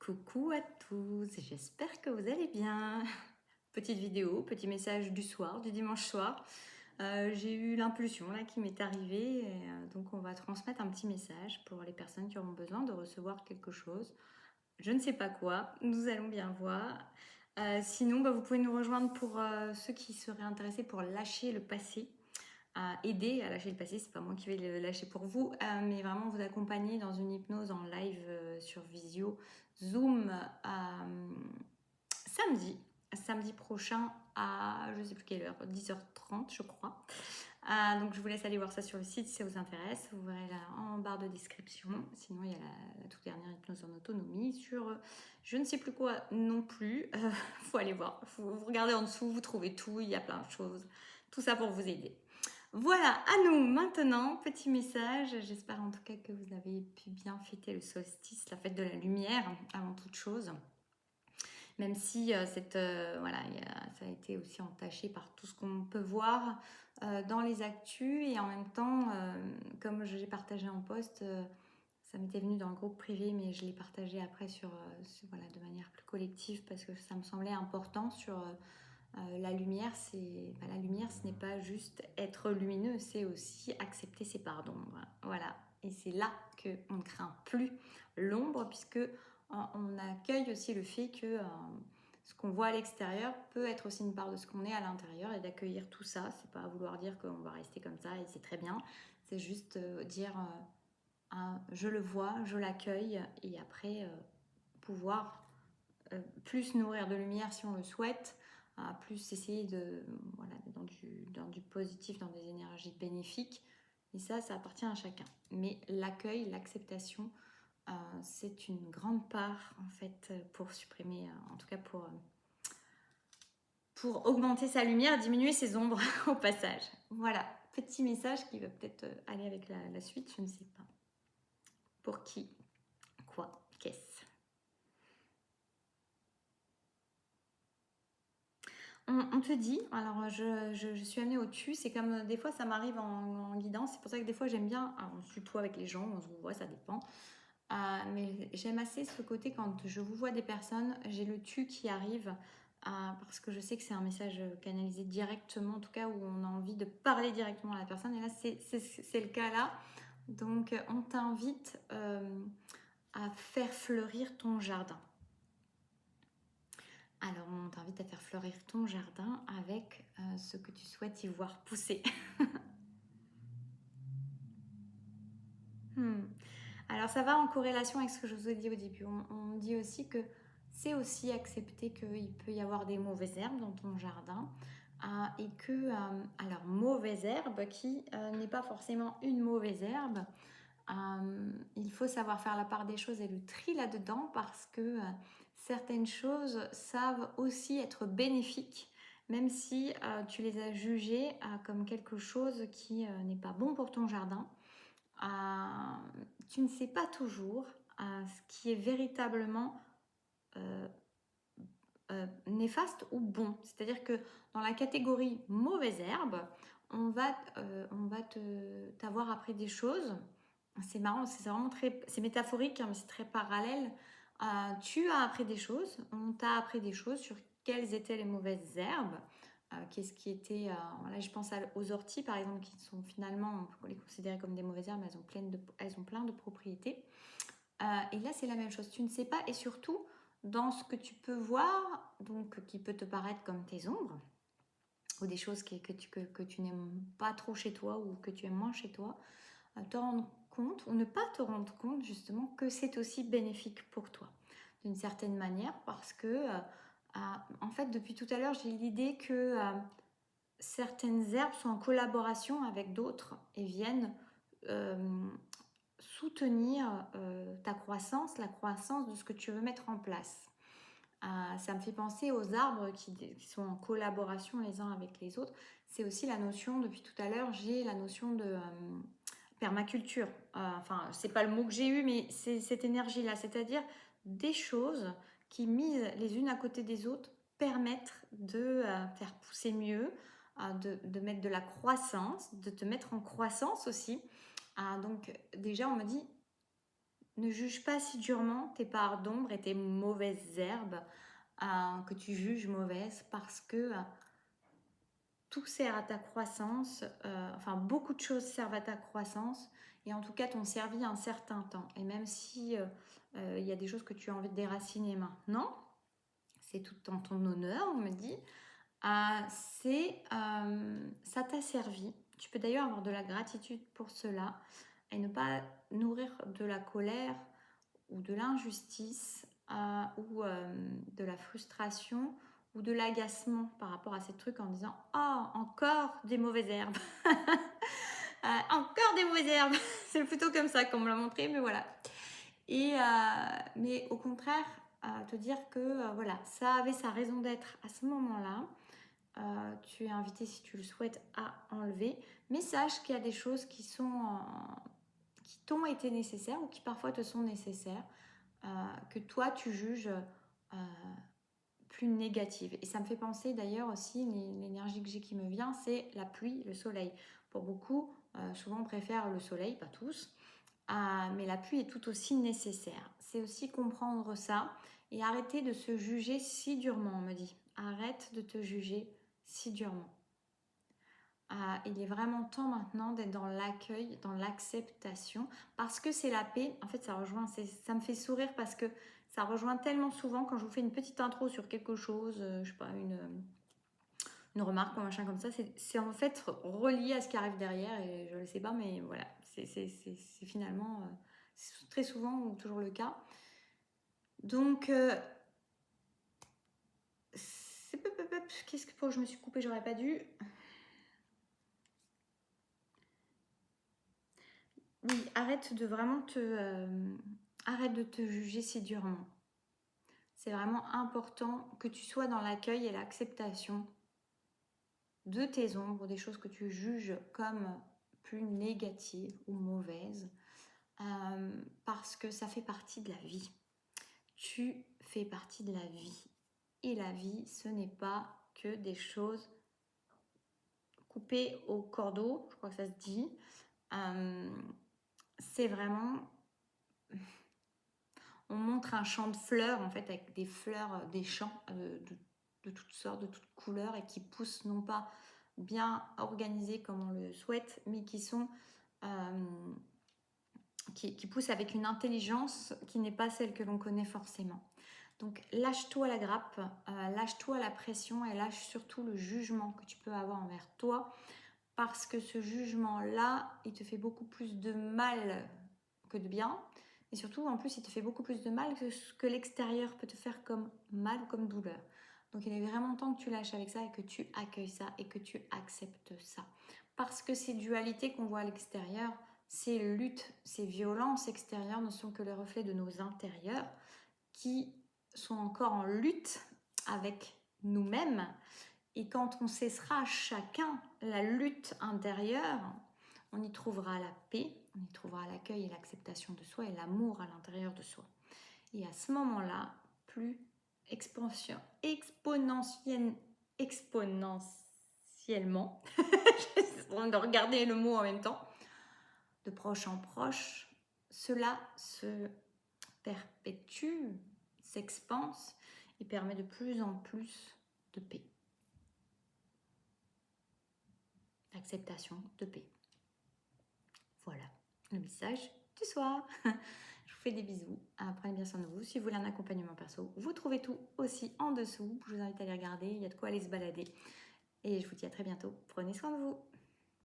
Coucou à tous, j'espère que vous allez bien. Petite vidéo, petit message du soir, du dimanche soir. J'ai eu l'impulsion là qui m'est arrivée, et, donc on va transmettre un petit message pour les personnes qui auront besoin de recevoir quelque chose. Je ne sais pas quoi, nous allons bien voir. Sinon, vous pouvez nous rejoindre pour ceux qui seraient intéressés pour lâcher le passé. Aider à lâcher le passé, c'est pas moi qui vais le lâcher pour vous, mais vraiment vous accompagner dans une hypnose en live sur Visio, Zoom, samedi, samedi prochain à je sais plus quelle heure, 10h30 je crois. Donc je vous laisse aller voir ça sur le site si ça vous intéresse. Vous verrez là en barre de description. Sinon il y a la toute dernière hypnose en autonomie sur je ne sais plus quoi non plus. Faut aller voir, vous regardez en dessous, vous trouvez tout, il y a plein de choses. Tout ça pour vous aider. Voilà, à nous maintenant, petit message. J'espère en tout cas que vous avez pu bien fêter le solstice, la fête de la lumière avant toute chose. Même si voilà, ça a été aussi entaché par tout ce qu'on peut voir dans les actus. Et en même temps, comme j'ai partagé en post, ça m'était venu dans le groupe privé, mais je l'ai partagé après voilà, de manière plus collective parce que ça me semblait important sur la lumière. La lumière, ce n'est pas juste être lumineux, c'est aussi accepter ses parts d'ombre. Voilà. Et c'est là qu'on ne craint plus l'ombre, puisque on accueille aussi le fait que ce qu'on voit à l'extérieur peut être aussi une part de ce qu'on est à l'intérieur, et d'accueillir tout ça. C'est pas vouloir dire qu'on va rester comme ça et c'est très bien. C'est juste dire je le vois, je l'accueille, et après pouvoir plus nourrir de lumière si on le souhaite, plus essayer voilà, dans du positif, dans des énergies bénéfiques. Et ça appartient à chacun. Mais l'accueil, l'acceptation, c'est une grande part en fait pour supprimer, en tout cas pour augmenter sa lumière, diminuer ses ombres au passage. Voilà, petit message qui va peut-être aller avec la suite, je ne sais pas. Pour qui, quoi, qu'est-ce? On te dit, alors je suis amenée au tu, c'est comme des fois ça m'arrive en guidance, c'est pour ça que des fois j'aime bien, alors on se tutoie avec les gens, on se voit, ça dépend. Mais j'aime assez ce côté quand je vous vois des personnes, j'ai le tu qui arrive, parce que je sais que c'est un message canalisé directement, en tout cas où on a envie de parler directement à la personne, et là c'est le cas là. Donc on t'invite à faire fleurir ton jardin. Alors, on t'invite à faire fleurir ton jardin avec ce que tu souhaites y voir pousser. Alors, ça va en corrélation avec ce que je vous ai dit au début. On dit aussi que c'est aussi accepter qu'il peut y avoir des mauvaises herbes dans ton jardin. Et que, alors, mauvaise herbe qui n'est pas forcément une mauvaise herbe. Il faut savoir faire la part des choses et le tri là-dedans, parce que certaines choses savent aussi être bénéfiques, même si tu les as jugées comme quelque chose qui n'est pas bon pour ton jardin. Tu ne sais pas toujours ce qui est véritablement euh, néfaste ou bon. C'est-à-dire que dans la catégorie mauvaise herbe, on va t'avoir appris des choses. C'est marrant, c'est vraiment c'est métaphorique, hein, mais c'est très parallèle. Tu as appris des choses, on t'a appris des choses sur quelles étaient les mauvaises herbes, qu'est-ce qui était... là, je pense aux orties, par exemple, qui sont finalement, on peut les considérer comme des mauvaises herbes, elles ont plein de propriétés. Et là, c'est la même chose. Tu ne sais pas, et surtout, dans ce que tu peux voir, donc qui peut te paraître comme tes ombres, ou des choses que tu n'aimes pas trop chez toi ou que tu aimes moins chez toi, te rendre compte, ou ne pas te rendre compte justement que c'est aussi bénéfique pour toi, d'une certaine manière, parce que, en fait, depuis tout à l'heure, j'ai l'idée que certaines herbes sont en collaboration avec d'autres et viennent soutenir ta croissance, la croissance de ce que tu veux mettre en place. Ça me fait penser aux arbres qui sont en collaboration les uns avec les autres. C'est aussi la notion, depuis tout à l'heure, j'ai la notion de permaculture. Enfin, c'est pas le mot que j'ai eu, mais c'est cette énergie-là, c'est-à-dire des choses qui, mises les unes à côté des autres, permettent de faire pousser mieux, de mettre de la croissance, de te mettre en croissance aussi. Donc déjà, on me dit, ne juge pas si durement tes parts d'ombre et tes mauvaises herbes que tu juges mauvaises, parce que tout sert à ta croissance, enfin beaucoup de choses servent à ta croissance, et en tout cas t'ont servi un certain temps. Et même si il y a des choses que tu as envie de déraciner maintenant, c'est tout en ton honneur, on me dit, ça t'a servi. Tu peux d'ailleurs avoir de la gratitude pour cela et ne pas nourrir de la colère ou de l'injustice ou de la frustration ou de l'agacement par rapport à ces trucs en disant « Oh, encore des mauvaises herbes !» Encore des mauvaises herbes. C'est plutôt comme ça qu'on me l'a montré, mais voilà. Mais au contraire, te dire que voilà, ça avait sa raison d'être à ce moment-là. Tu es invité, si tu le souhaites, à enlever. Mais sache qu'il y a des choses qui t'ont été nécessaires ou qui parfois te sont nécessaires, que toi tu juges plus négatives. Et ça me fait penser d'ailleurs aussi, l'énergie que j'ai qui me vient, c'est la pluie, le soleil. Pour beaucoup, souvent on préfère le soleil, pas tous, mais la pluie est tout aussi nécessaire. C'est aussi comprendre ça et arrêter de se juger si durement, on me dit. Arrête de te juger si durement. Il est vraiment temps maintenant d'être dans l'accueil, dans l'acceptation, parce que c'est la paix. En fait, ça me fait sourire parce que ça rejoint tellement souvent quand je vous fais une petite intro sur quelque chose, je sais pas, une remarque ou un machin comme ça, c'est en fait relié à ce qui arrive derrière, et je ne le sais pas, mais voilà, c'est finalement très souvent ou toujours le cas. Donc, qu'est-ce que je me suis coupée, j'aurais pas dû. Oui, arrête de vraiment arrête de te juger si durement. C'est vraiment important que tu sois dans l'accueil et l'acceptation de tes ombres, des choses que tu juges comme plus négatives ou mauvaises, parce que ça fait partie de la vie. Tu fais partie de la vie. Et la vie, ce n'est pas que des choses coupées au cordeau, je crois que ça se dit. C'est vraiment... On montre un champ de fleurs, en fait, avec des fleurs, des champs de toutes sortes, de toutes couleurs, et qui poussent non pas bien organisés comme on le souhaite, mais qui sont... qui poussent avec une intelligence qui n'est pas celle que l'on connaît forcément. Donc lâche-toi la grappe, lâche-toi la pression, et lâche surtout le jugement que tu peux avoir envers toi, parce que ce jugement-là, il te fait beaucoup plus de mal que de bien, et surtout en plus il te fait beaucoup plus de mal que ce que l'extérieur peut te faire comme mal, comme douleur. Donc il est vraiment temps que tu lâches avec ça et que tu accueilles ça et que tu acceptes ça. Parce que ces dualités qu'on voit à l'extérieur, ces luttes, ces violences extérieures ne sont que le reflet de nos intérieurs qui sont encore en lutte avec nous-mêmes. Et quand on cessera chacun la lutte intérieure, on y trouvera la paix, on y trouvera l'accueil et l'acceptation de soi et l'amour à l'intérieur de soi. Et à ce moment-là, plus exponentiellement, je suis en train de regarder le mot en même temps, de proche en proche, cela se perpétue, s'expanse et permet de plus en plus de paix. D'acceptation, de paix. Voilà le message du soir. Je vous fais des bisous. Prenez bien soin de vous. Si vous voulez un accompagnement perso, vous trouvez tout aussi en dessous. Je vous invite à aller regarder. Il y a de quoi aller se balader. Et je vous dis à très bientôt. Prenez soin de vous.